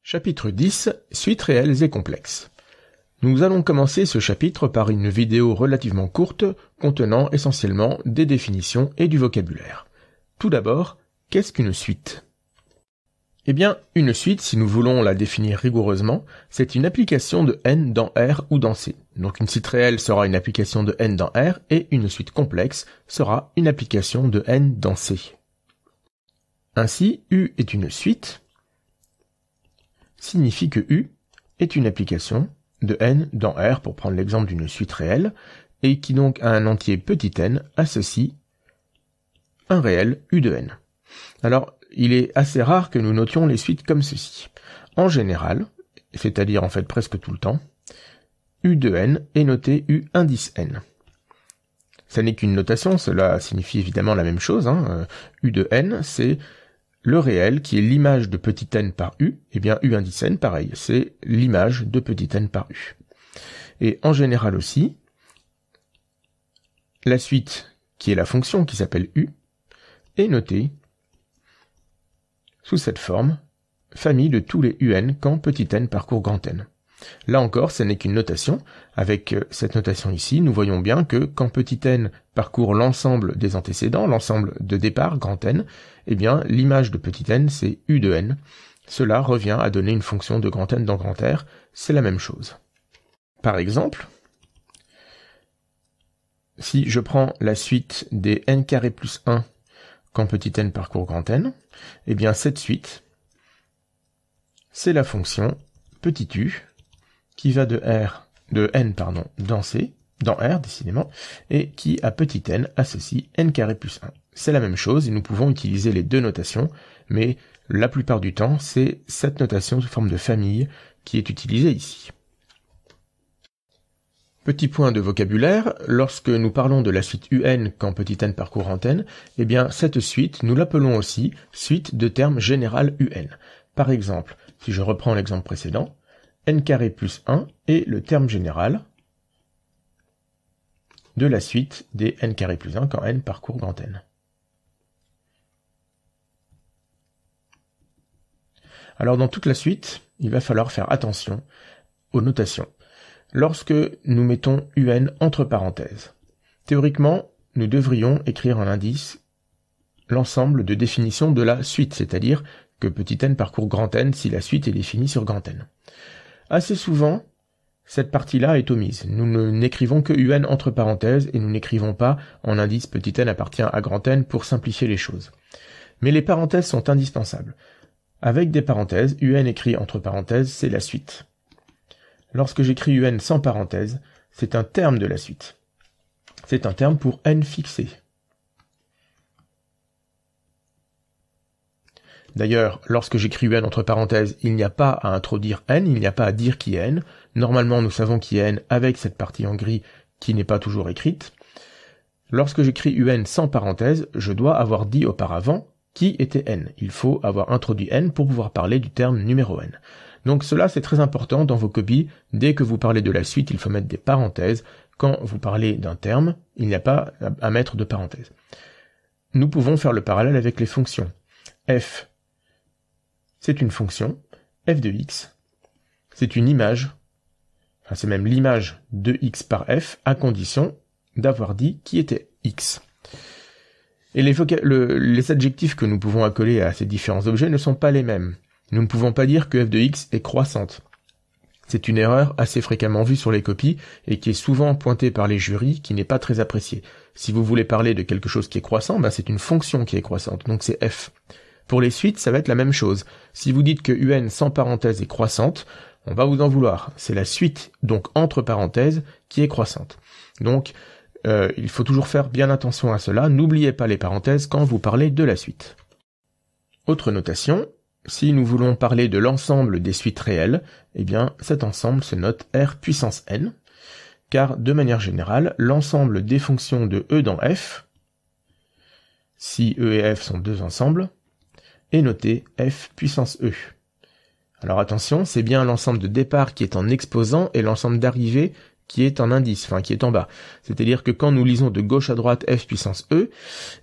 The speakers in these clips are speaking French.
Chapitre 10. Suites réelles et complexes. Nous allons commencer ce chapitre par une vidéo relativement courte contenant essentiellement des définitions et du vocabulaire. Tout d'abord, qu'est-ce qu'une suite ? Eh bien, une suite, si nous voulons la définir rigoureusement, c'est une application de n dans R ou dans C. Donc une suite réelle sera une application de n dans R et une suite complexe sera une application de n dans C. Ainsi, U est une suite signifie que U est une application de n dans R, pour prendre l'exemple d'une suite réelle, et qui donc a un entier petit n associe un réel U de n. Alors, il est assez rare que nous notions les suites comme ceci. En général, c'est-à-dire en fait presque tout le temps, U de n est noté U indice n. Ça n'est qu'une notation, cela signifie évidemment la même chose. U de n, c'est le réel qui est l'image de petit n par U, et bien U indice n, pareil, c'est l'image de petit n par U. Et en général aussi, la suite, qui est la fonction qui s'appelle U, est notée sous cette forme, famille de tous les UN quand petit n parcourt grand N. Là encore, ce n'est qu'une notation. Avec cette notation ici, nous voyons bien que quand petit n parcourt l'ensemble des antécédents, l'ensemble de départ, grand N, eh bien, l'image de petit n, c'est U de n. Cela revient à donner une fonction de grand N dans grand R, c'est la même chose. Par exemple, si je prends la suite des n carré plus 1 quand petit n parcourt grand N, eh bien, cette suite, c'est la fonction petit u, qui va de n dans C, dans R décidément, et qui à petit n associe n carré plus 1. C'est la même chose et nous pouvons utiliser les deux notations, mais la plupart du temps, c'est cette notation sous forme de famille qui est utilisée ici. Petit point de vocabulaire, lorsque nous parlons de la suite UN quand petit n parcourt grand N, eh bien cette suite, nous l'appelons aussi suite de termes général UN. Par exemple, si je reprends l'exemple précédent, n carré plus 1 est le terme général de la suite des n carré plus 1 quand n parcourt grand N. Alors dans toute la suite, il va falloir faire attention aux notations lorsque nous mettons UN entre parenthèses. Théoriquement, nous devrions écrire en indice l'ensemble de définitions de la suite, c'est-à-dire que petit n parcourt grand N si la suite est définie sur grand N. Assez souvent, cette partie-là est omise. Nous n'écrivons que UN entre parenthèses et nous n'écrivons pas en indice petit n appartient à grand N pour simplifier les choses. Mais les parenthèses sont indispensables. Avec des parenthèses, UN écrit entre parenthèses, c'est la suite. Lorsque j'écris UN sans parenthèse, c'est un terme de la suite. C'est un terme pour n fixé. D'ailleurs, lorsque j'écris UN entre parenthèses, il n'y a pas à introduire n, il n'y a pas à dire qui est n. Normalement, nous savons qui est n avec cette partie en gris qui n'est pas toujours écrite. Lorsque j'écris UN sans parenthèse, je dois avoir dit auparavant qui était n. Il faut avoir introduit n pour pouvoir parler du terme numéro n. Donc cela, c'est très important dans vos copies. Dès que vous parlez de la suite, il faut mettre des parenthèses. Quand vous parlez d'un terme, il n'y a pas à mettre de parenthèses. Nous pouvons faire le parallèle avec les fonctions. F, c'est une fonction. F de x, c'est une image. Enfin, c'est même l'image de x par f, à condition d'avoir dit qui était x. Et les adjectifs que nous pouvons accoler à ces différents objets ne sont pas les mêmes. Nous ne pouvons pas dire que f de x est croissante. C'est une erreur assez fréquemment vue sur les copies et qui est souvent pointée par les jurys, qui n'est pas très appréciée. Si vous voulez parler de quelque chose qui est croissant, c'est une fonction qui est croissante, donc c'est f. Pour les suites, ça va être la même chose. Si vous dites que UN sans parenthèse est croissante, on va vous en vouloir. C'est la suite, donc entre parenthèses, qui est croissante. Donc, il faut toujours faire bien attention à cela. N'oubliez pas les parenthèses quand vous parlez de la suite. Autre notation, si nous voulons parler de l'ensemble des suites réelles, eh bien cet ensemble se note R puissance n, car de manière générale, l'ensemble des fonctions de E dans F, si E et F sont deux ensembles, est noté F puissance E. Alors attention, c'est bien l'ensemble de départ qui est en exposant et l'ensemble d'arrivée qui est en indice, qui est en bas. C'est-à-dire que quand nous lisons de gauche à droite F puissance E,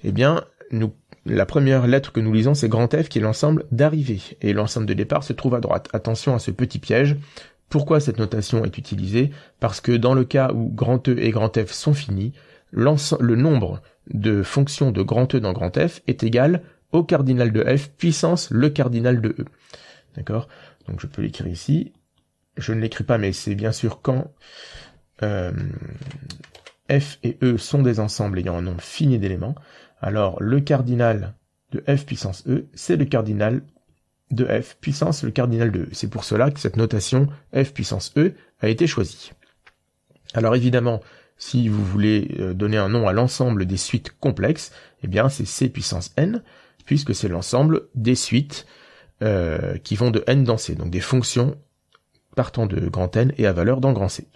eh bien, nous la première lettre que nous lisons, c'est grand F qui est l'ensemble d'arrivée, et l'ensemble de départ se trouve à droite. Attention à ce petit piège. Pourquoi cette notation est utilisée? Parce que dans le cas où grand E et grand F sont finis, le nombre de fonctions de grand E dans grand F est égal au cardinal de F puissance le cardinal de E. D'accord? Donc je peux l'écrire ici. Je ne l'écris pas, mais c'est bien sûr quand F et E sont des ensembles ayant un nombre fini d'éléments. Alors le cardinal de F puissance E, c'est le cardinal de F puissance le cardinal de E. C'est pour cela que cette notation F puissance E a été choisie. Alors évidemment, si vous voulez donner un nom à l'ensemble des suites complexes, eh bien c'est C puissance N, puisque c'est l'ensemble des suites qui vont de N dans C, donc des fonctions partant de grand N et à valeur dans grand C.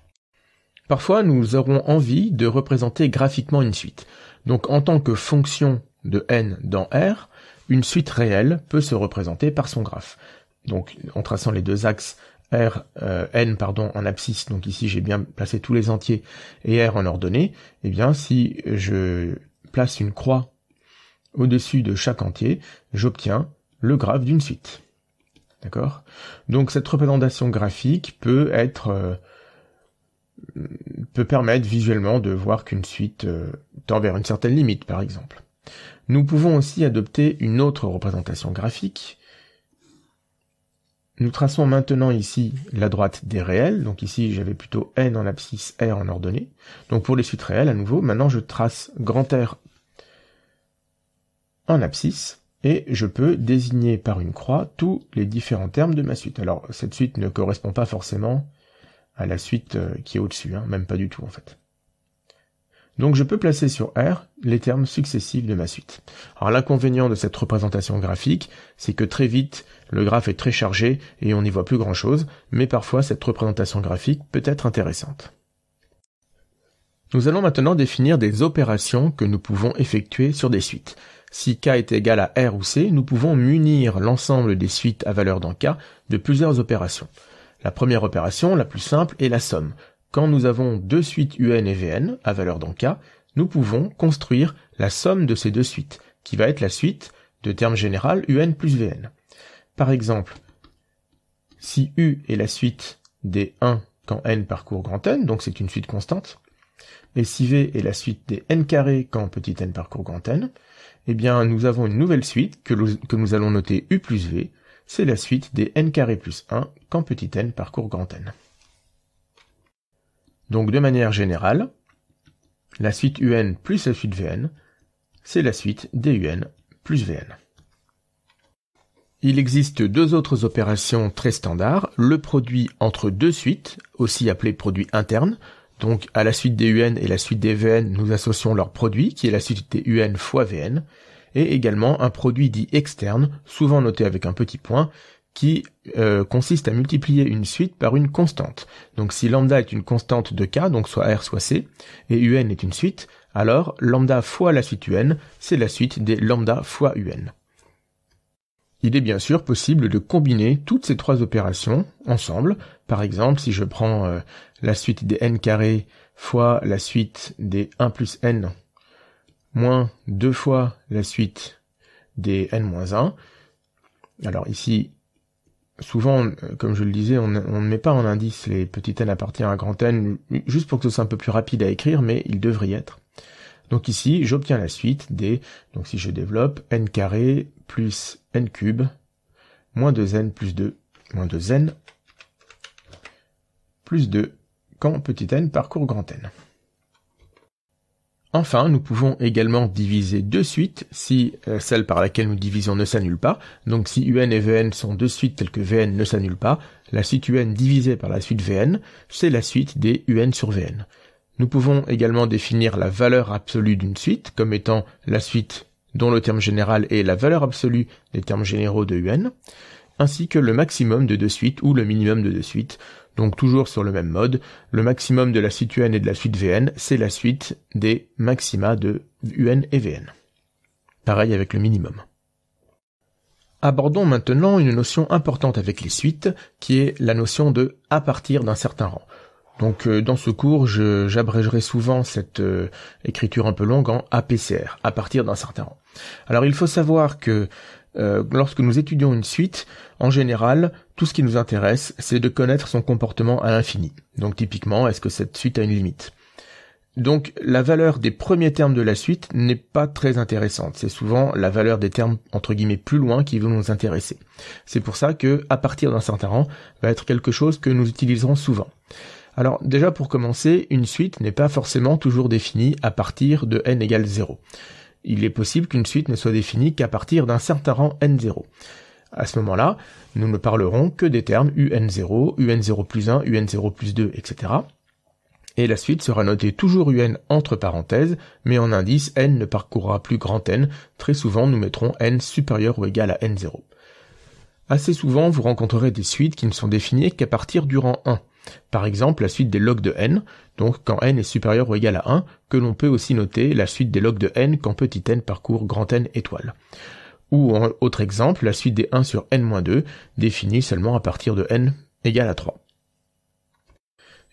Parfois, nous aurons envie de représenter graphiquement une suite. Donc en tant que fonction de N dans R, une suite réelle peut se représenter par son graphe. Donc en traçant les deux axes N en abscisse, donc ici j'ai bien placé tous les entiers, et R en ordonnée, eh bien si je place une croix au-dessus de chaque entier, j'obtiens le graphe d'une suite. D'accord? Donc cette représentation graphique peut permettre visuellement de voir qu'une suite tend vers une certaine limite, par exemple. Nous pouvons aussi adopter une autre représentation graphique. Nous traçons maintenant ici la droite des réels, donc ici j'avais plutôt N en abscisse, R en ordonnée. Donc pour les suites réelles, à nouveau, maintenant je trace grand R en abscisse, et je peux désigner par une croix tous les différents termes de ma suite. Alors cette suite ne correspond pas forcément à la suite qui est au-dessus, même pas du tout en fait. Donc je peux placer sur R les termes successifs de ma suite. Alors l'inconvénient de cette représentation graphique, c'est que très vite, le graphe est très chargé et on n'y voit plus grand-chose, mais parfois cette représentation graphique peut être intéressante. Nous allons maintenant définir des opérations que nous pouvons effectuer sur des suites. Si K est égal à R ou C, nous pouvons munir l'ensemble des suites à valeur dans K de plusieurs opérations. La première opération, la plus simple, est la somme. Quand nous avons deux suites UN et VN à valeur dans K, nous pouvons construire la somme de ces deux suites, qui va être la suite de terme général UN plus VN. Par exemple, si U est la suite des 1 quand N parcourt grand N, donc c'est une suite constante, et si V est la suite des N carrés quand petit n parcourt grand N, eh bien nous avons une nouvelle suite que nous allons noter U plus V, c'est la suite des N carré plus 1 quand petit n parcourt grand N. Donc de manière générale, la suite UN plus la suite VN, c'est la suite des UN plus VN. Il existe deux autres opérations très standards, le produit entre deux suites, aussi appelé produit interne. Donc à la suite des UN et la suite des VN, nous associons leur produit, qui est la suite des UN fois VN, et également un produit dit externe, souvent noté avec un petit point, qui consiste à multiplier une suite par une constante. Donc si lambda est une constante de K, donc soit R soit C, et UN est une suite, alors lambda fois la suite UN, c'est la suite des lambda fois UN. Il est bien sûr possible de combiner toutes ces trois opérations ensemble. Par exemple, si je prends la suite des n carrés fois la suite des 1 plus n moins 2 fois la suite des n moins 1. Alors ici, souvent, comme je le disais, on ne met pas en indice les petits n appartiennent à grand N, juste pour que ce soit un peu plus rapide à écrire, mais il devrait y être. Donc ici, j'obtiens la suite des, donc si je développe, n carré plus n cube, moins 2n plus 2, moins 2n plus 2, quand petit n parcourt grand N. Enfin, nous pouvons également diviser deux suites si celle par laquelle nous divisons ne s'annule pas. Donc si UN et VN sont deux suites telles que VN ne s'annule pas, la suite UN divisée par la suite VN, c'est la suite des UN sur VN. Nous pouvons également définir la valeur absolue d'une suite comme étant la suite dont le terme général est la valeur absolue des termes généraux de UN, ainsi que le maximum de deux suites ou le minimum de deux suites. Donc toujours sur le même mode, le maximum de la suite UN et de la suite VN, c'est la suite des maxima de UN et VN. Pareil avec le minimum. Abordons maintenant une notion importante avec les suites, qui est la notion de « à partir d'un certain rang ». Donc dans ce cours, j'abrégerai souvent cette écriture un peu longue en APCR, à partir d'un certain rang. Alors il faut savoir que lorsque nous étudions une suite, en général, tout ce qui nous intéresse, c'est de connaître son comportement à l'infini. Donc typiquement, est-ce que cette suite a une limite ? Donc la valeur des premiers termes de la suite n'est pas très intéressante. C'est souvent la valeur des termes entre guillemets plus loin qui vont nous intéresser. C'est pour ça que à partir d'un certain rang va être quelque chose que nous utiliserons souvent. Alors déjà pour commencer, une suite n'est pas forcément toujours définie à partir de n égale 0. Il est possible qu'une suite ne soit définie qu'à partir d'un certain rang n0. À ce moment-là, nous ne parlerons que des termes un0, un0 plus 1, un0 plus 2, etc. Et la suite sera notée toujours un entre parenthèses, mais en indice n ne parcourra plus grand N. Très souvent, nous mettrons n supérieur ou égal à n0. Assez souvent, vous rencontrerez des suites qui ne sont définies qu'à partir du rang 1. Par exemple, la suite des logs de n, donc quand n est supérieur ou égal à 1, que l'on peut aussi noter la suite des logs de n quand petit n parcourt grand N étoile. Ou, en autre exemple, la suite des 1 sur n-2, définie seulement à partir de n égale à 3.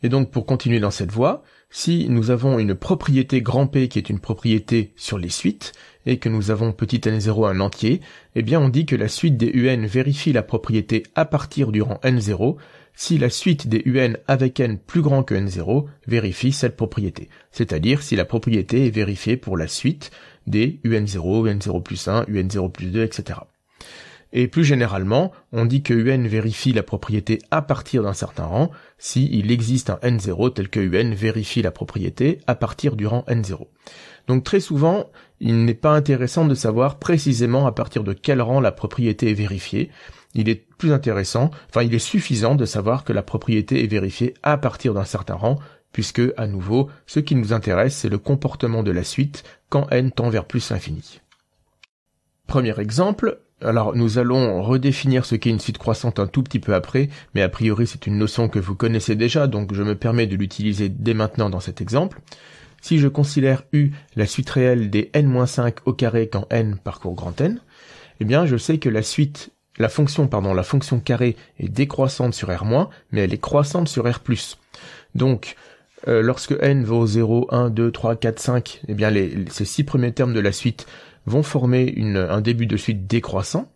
Et donc, pour continuer dans cette voie, si nous avons une propriété grand P qui est une propriété sur les suites, et que nous avons petit n0 un entier, eh bien on dit que la suite des un vérifie la propriété à partir du rang n0, si la suite des un avec n plus grand que n0 vérifie cette propriété. C'est-à-dire si la propriété est vérifiée pour la suite des un0, un0 plus 1, un0 plus 2, etc. Et plus généralement, on dit que un vérifie la propriété à partir d'un certain rang, si il existe un n0 tel que un vérifie la propriété à partir du rang n0. Donc très souvent, il n'est pas intéressant de savoir précisément à partir de quel rang la propriété est vérifiée. Il est plus intéressant, il est suffisant de savoir que la propriété est vérifiée à partir d'un certain rang, puisque, à nouveau, ce qui nous intéresse, c'est le comportement de la suite quand n tend vers plus l'infini. Premier exemple. Alors, nous allons redéfinir ce qu'est une suite croissante un tout petit peu après, mais a priori c'est une notion que vous connaissez déjà, donc je me permets de l'utiliser dès maintenant dans cet exemple. Si je considère U la suite réelle des n-5 au carré quand n parcourt grand N, eh bien je sais que la fonction carré est décroissante sur R-, mais elle est croissante sur R+. Donc, lorsque n vaut 0, 1, 2, 3, 4, 5, eh bien ces 6 premiers termes de la suite vont former un début de suite décroissant,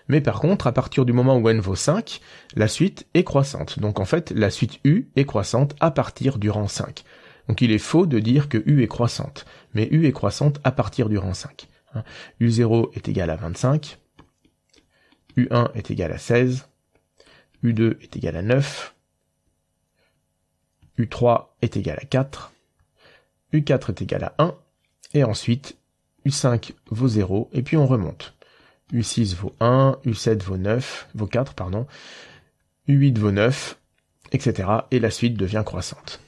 mais par contre, à partir du moment où n vaut 5, la suite est croissante. Donc en fait, la suite U est croissante à partir du rang 5. Donc il est faux de dire que U est croissante, mais U est croissante à partir du rang 5. U0 est égal à 25, U1 est égal à 16, U2 est égal à 9, U3 est égal à 4, U4 est égal à 1, et ensuite U5 vaut 0, et puis on remonte. U6 vaut 1, U7 vaut 4, U8 vaut 9, etc. Et la suite devient croissante.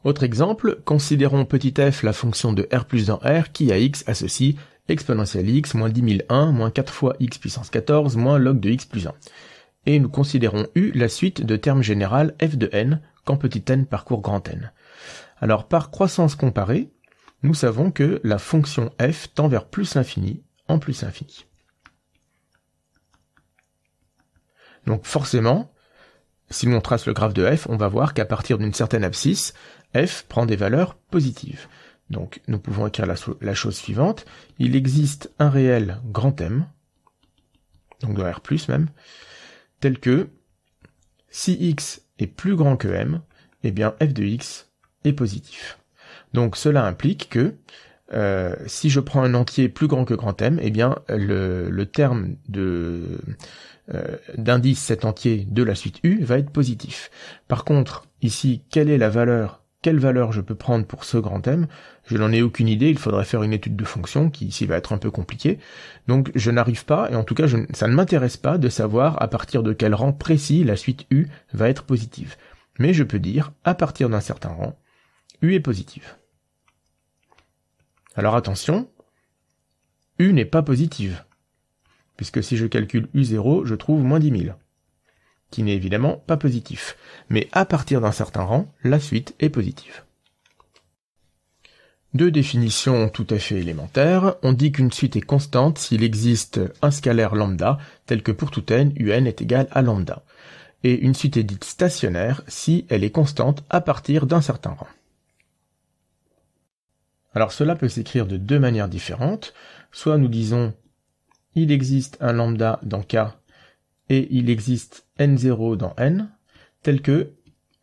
Autre exemple, considérons petit f la fonction de R plus dans R qui à x associe exponentielle x moins 10 001 moins 4 fois x puissance 14 moins log de x plus 1. Et nous considérons U la suite de termes général f de n quand petit n parcourt grand N. Alors par croissance comparée, nous savons que la fonction f tend vers plus l'infini en plus infini. Donc forcément, si l'on trace le graphe de f, on va voir qu'à partir d'une certaine abscisse, f prend des valeurs positives. Donc nous pouvons écrire la chose suivante. Il existe un réel grand M, donc de R+, même, tel que si x est plus grand que m, eh bien f de x est positif. Donc cela implique que si je prends un entier plus grand que grand M, eh bien le terme d'indice cet entier de la suite U va être positif. Par contre, ici, quelle valeur je peux prendre pour ce grand M? Je n'en ai aucune idée, il faudrait faire une étude de fonction qui ici va être un peu compliquée. Donc je n'arrive pas, et en tout cas ça ne m'intéresse pas de savoir à partir de quel rang précis la suite U va être positive. Mais je peux dire, à partir d'un certain rang, U est positive. Alors attention, U n'est pas positive, puisque si je calcule U0, je trouve moins 10 000, qui n'est évidemment pas positif. Mais à partir d'un certain rang, la suite est positive. Deux définitions tout à fait élémentaires. On dit qu'une suite est constante s'il existe un scalaire lambda, tel que pour tout n, un est égal à lambda. et une suite est dite stationnaire si elle est constante à partir d'un certain rang. Alors cela peut s'écrire de deux manières différentes. Soit nous disons il existe un lambda dans K et il existe n0 dans n, tel que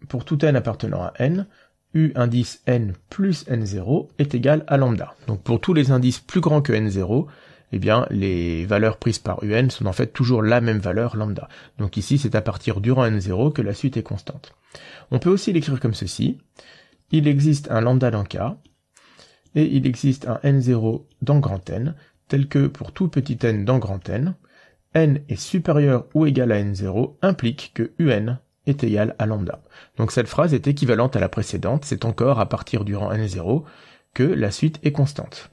pour tout n appartenant à n, u indice n plus n0 est égal à lambda. Donc pour tous les indices plus grands que n0, eh bien les valeurs prises par un sont en fait toujours la même valeur lambda. Donc ici c'est à partir du rang n0 que la suite est constante. On peut aussi l'écrire comme ceci. Il existe un lambda dans K et il existe un n0 dans grand N, tel que pour tout petit n dans grand N, n est supérieur ou égal à n0 implique que un est égal à lambda. Donc cette phrase est équivalente à la précédente, c'est encore à partir du rang n0 que la suite est constante.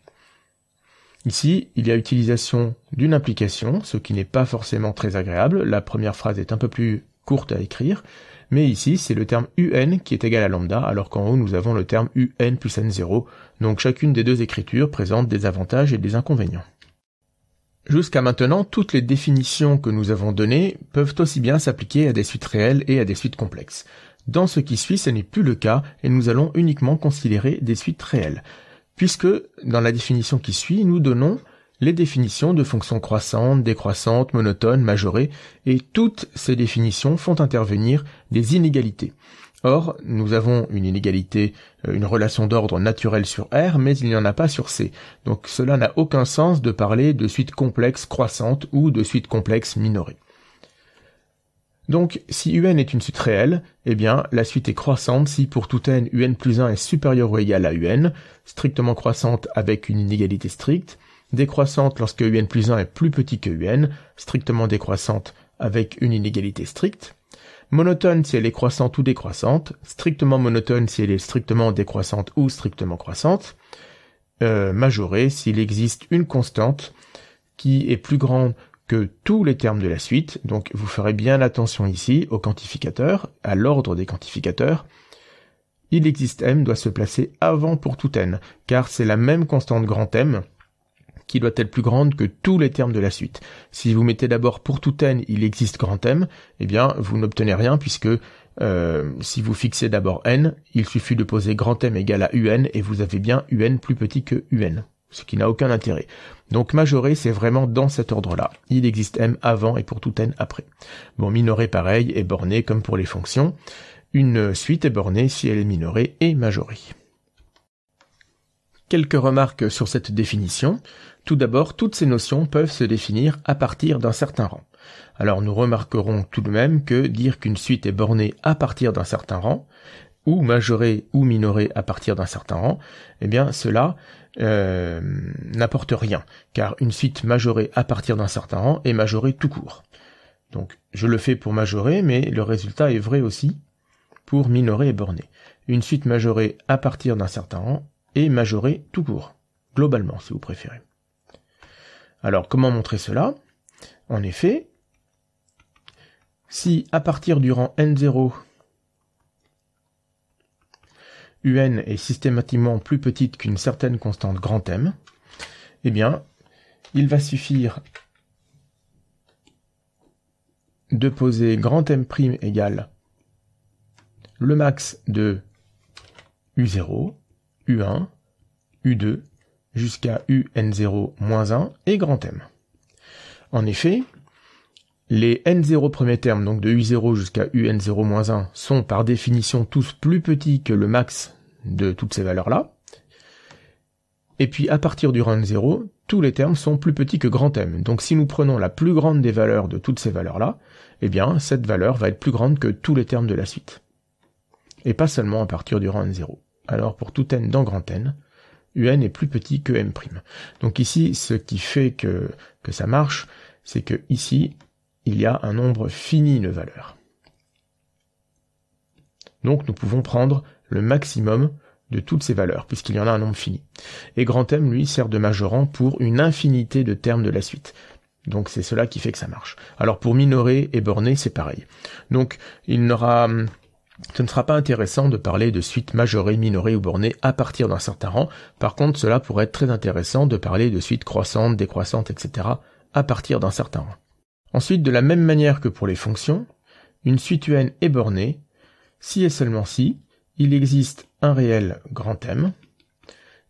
Ici, il y a utilisation d'une implication, ce qui n'est pas forcément très agréable, la première phrase est un peu plus courte à écrire, mais ici c'est le terme un qui est égal à lambda, alors qu'en haut nous avons le terme un plus n0, donc chacune des deux écritures présente des avantages et des inconvénients. Jusqu'à maintenant, toutes les définitions que nous avons données peuvent aussi bien s'appliquer à des suites réelles et à des suites complexes. Dans ce qui suit, ce n'est plus le cas, et nous allons uniquement considérer des suites réelles, puisque dans la définition qui suit, nous donnons les définitions de fonctions croissantes, décroissantes, monotones, majorées, et toutes ces définitions font intervenir des inégalités. Or, nous avons une inégalité, une relation d'ordre naturel sur R, mais il n'y en a pas sur C. Donc cela n'a aucun sens de parler de suite complexe croissante ou de suite complexe minorée. Donc, si un est une suite réelle, eh bien, la suite est croissante si pour tout n, un plus 1 est supérieur ou égal à un, strictement croissante avec une inégalité stricte, décroissante lorsque un plus 1 est plus petit que un, strictement décroissante avec une inégalité stricte, monotone si elle est croissante ou décroissante, strictement monotone si elle est strictement décroissante ou strictement croissante, majorée s'il existe une constante qui est plus grande que tous les termes de la suite, donc vous ferez bien attention ici au quantificateur, à l'ordre des quantificateurs. Il existe m doit se placer avant pour tout n, car c'est la même constante grand M qui doit être plus grande que tous les termes de la suite. Si vous mettez d'abord pour tout n, il existe grand M, eh bien vous n'obtenez rien puisque si vous fixez d'abord n, il suffit de poser grand M égal à un et vous avez bien un plus petit que un, ce qui n'a aucun intérêt. Donc majoré, c'est vraiment dans cet ordre-là. Il existe m avant et pour tout n après. Bon, minoré pareil, et borné comme pour les fonctions. Une suite est bornée si elle est minorée et majorée. Quelques remarques sur cette définition. Tout d'abord, toutes ces notions peuvent se définir à partir d'un certain rang. Alors nous remarquerons tout de même que dire qu'une suite est bornée à partir d'un certain rang, ou majorée ou minorée à partir d'un certain rang, eh bien cela n'apporte rien, car une suite majorée à partir d'un certain rang est majorée tout court. Donc je le fais pour majorer, mais le résultat est vrai aussi pour minorer et borner. Une suite majorée à partir d'un certain rang est majorée tout court, globalement si vous préférez. Alors comment montrer cela? En effet, si à partir du rang n0, un est systématiquement plus petite qu'une certaine constante grand M, eh bien, il va suffire de poser grand M' égale le max de U0, U1, U2, jusqu'à UN0-1 et grand M. En effet, les N0 premiers termes, donc de U0 jusqu'à UN0-1, sont par définition tous plus petits que le max de toutes ces valeurs-là. Et puis à partir du rang N0, tous les termes sont plus petits que grand M. Donc si nous prenons la plus grande des valeurs de toutes ces valeurs-là, eh bien cette valeur va être plus grande que tous les termes de la suite. Et pas seulement à partir du rang N0. Alors pour tout n dans grand N, un est plus petit que M'. Donc ici, ce qui fait que ça marche, c'est que ici, il y a un nombre fini de valeurs. Donc nous pouvons prendre le maximum de toutes ces valeurs, puisqu'il y en a un nombre fini. Et grand M, lui, sert de majorant pour une infinité de termes de la suite. Donc c'est cela qui fait que ça marche. Alors pour minorer et borner, c'est pareil. Donc ce ne sera pas intéressant de parler de suite majorée, minorée ou bornée à partir d'un certain rang. Par contre, cela pourrait être très intéressant de parler de suite croissante, décroissante, etc. à partir d'un certain rang. Ensuite, de la même manière que pour les fonctions, une suite UN est bornée si et seulement si il existe un réel grand M,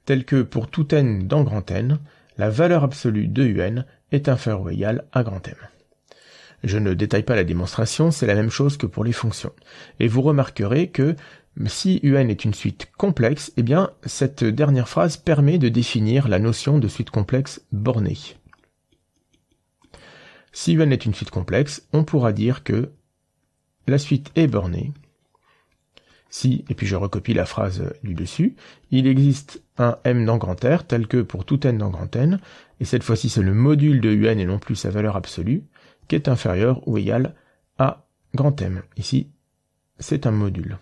tel que pour tout n dans grand N, la valeur absolue de UN est inférieure ou égale à grand M. Je ne détaille pas la démonstration, c'est la même chose que pour les fonctions. Et vous remarquerez que si UN est une suite complexe, eh bien, cette dernière phrase permet de définir la notion de suite complexe bornée. Si UN est une suite complexe, on pourra dire que la suite est bornée si, et puis je recopie la phrase du dessus, il existe un M dans grand R tel que pour tout N dans grand N, et cette fois-ci c'est le module de UN et non plus sa valeur absolue, qui est inférieur ou égal à grand M. Ici, c'est un module.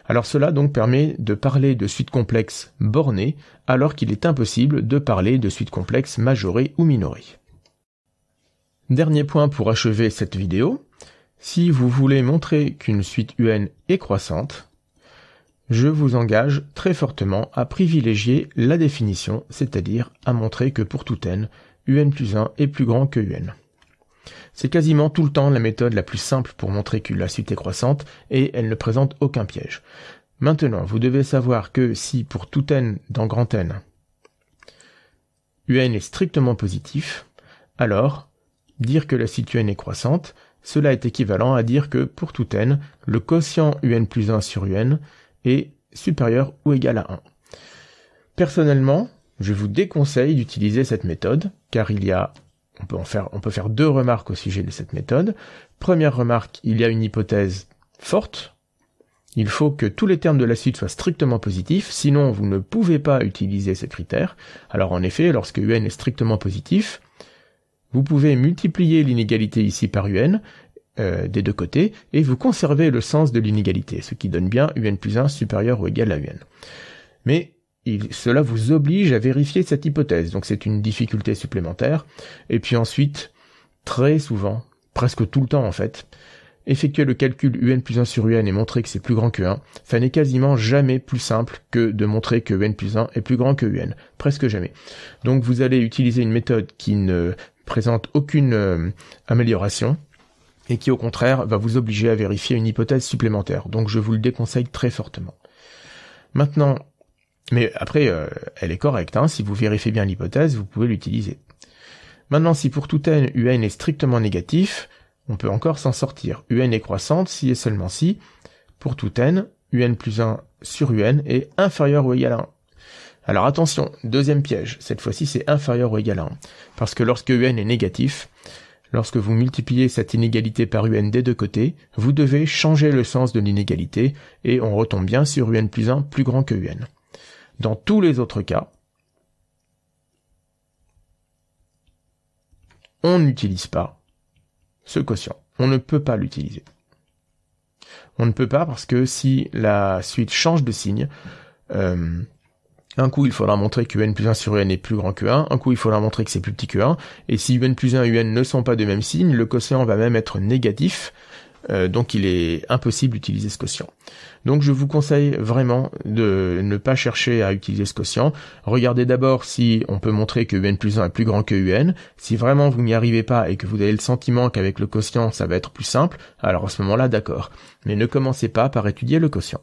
Alors cela donc permet de parler de suite complexe bornée, alors qu'il est impossible de parler de suite complexe majorée ou minorée. Dernier point pour achever cette vidéo, si vous voulez montrer qu'une suite UN est croissante, je vous engage très fortement à privilégier la définition, c'est-à-dire à montrer que pour tout n, UN plus 1 est plus grand que UN. C'est quasiment tout le temps la méthode la plus simple pour montrer que la suite est croissante et elle ne présente aucun piège. Maintenant, vous devez savoir que si pour tout n dans grand N, UN est strictement positif, alors dire que la suite UN est croissante, cela est équivalent à dire que pour tout n, le quotient UN plus 1 sur UN est supérieur ou égal à 1. Personnellement, je vous déconseille d'utiliser cette méthode, car on peut faire deux remarques au sujet de cette méthode. Première remarque, il y a une hypothèse forte. Il faut que tous les termes de la suite soient strictement positifs, sinon vous ne pouvez pas utiliser ce critère. Alors en effet, lorsque UN est strictement positif, vous pouvez multiplier l'inégalité ici par UN des deux côtés, et vous conservez le sens de l'inégalité, ce qui donne bien UN plus 1 supérieur ou égal à UN. Mais cela vous oblige à vérifier cette hypothèse, donc c'est une difficulté supplémentaire. Et puis ensuite, très souvent, presque tout le temps en fait, effectuer le calcul UN plus 1 sur UN et montrer que c'est plus grand que 1, ça n'est quasiment jamais plus simple que de montrer que UN plus 1 est plus grand que UN, presque jamais. Donc vous allez utiliser une méthode qui ne présente aucune amélioration, et qui au contraire va vous obliger à vérifier une hypothèse supplémentaire. Donc je vous le déconseille très fortement. Maintenant, mais après, elle est correcte, hein, si vous vérifiez bien l'hypothèse, vous pouvez l'utiliser. Maintenant, si pour tout n, UN est strictement négatif, on peut encore s'en sortir. UN est croissante si et seulement si, pour tout n, UN plus 1 sur UN est inférieur ou égal à 1. Alors attention, deuxième piège, cette fois-ci c'est inférieur ou égal à 1. Parce que lorsque UN est négatif, lorsque vous multipliez cette inégalité par UN des deux côtés, vous devez changer le sens de l'inégalité, et on retombe bien sur UN plus 1 plus grand que UN. Dans tous les autres cas, on n'utilise pas ce quotient. On ne peut pas l'utiliser. On ne peut pas parce que si la suite change de signe, un coup il faudra montrer que UN plus 1 sur UN est plus grand que 1, un coup il faudra montrer que c'est plus petit que 1, et si UN plus 1 et UN ne sont pas de même signe, le quotient va même être négatif, donc il est impossible d'utiliser ce quotient. Donc je vous conseille vraiment de ne pas chercher à utiliser ce quotient. Regardez d'abord si on peut montrer que UN plus 1 est plus grand que UN. Si vraiment vous n'y arrivez pas et que vous avez le sentiment qu'avec le quotient ça va être plus simple, alors à ce moment-là d'accord. Mais ne commencez pas par étudier le quotient.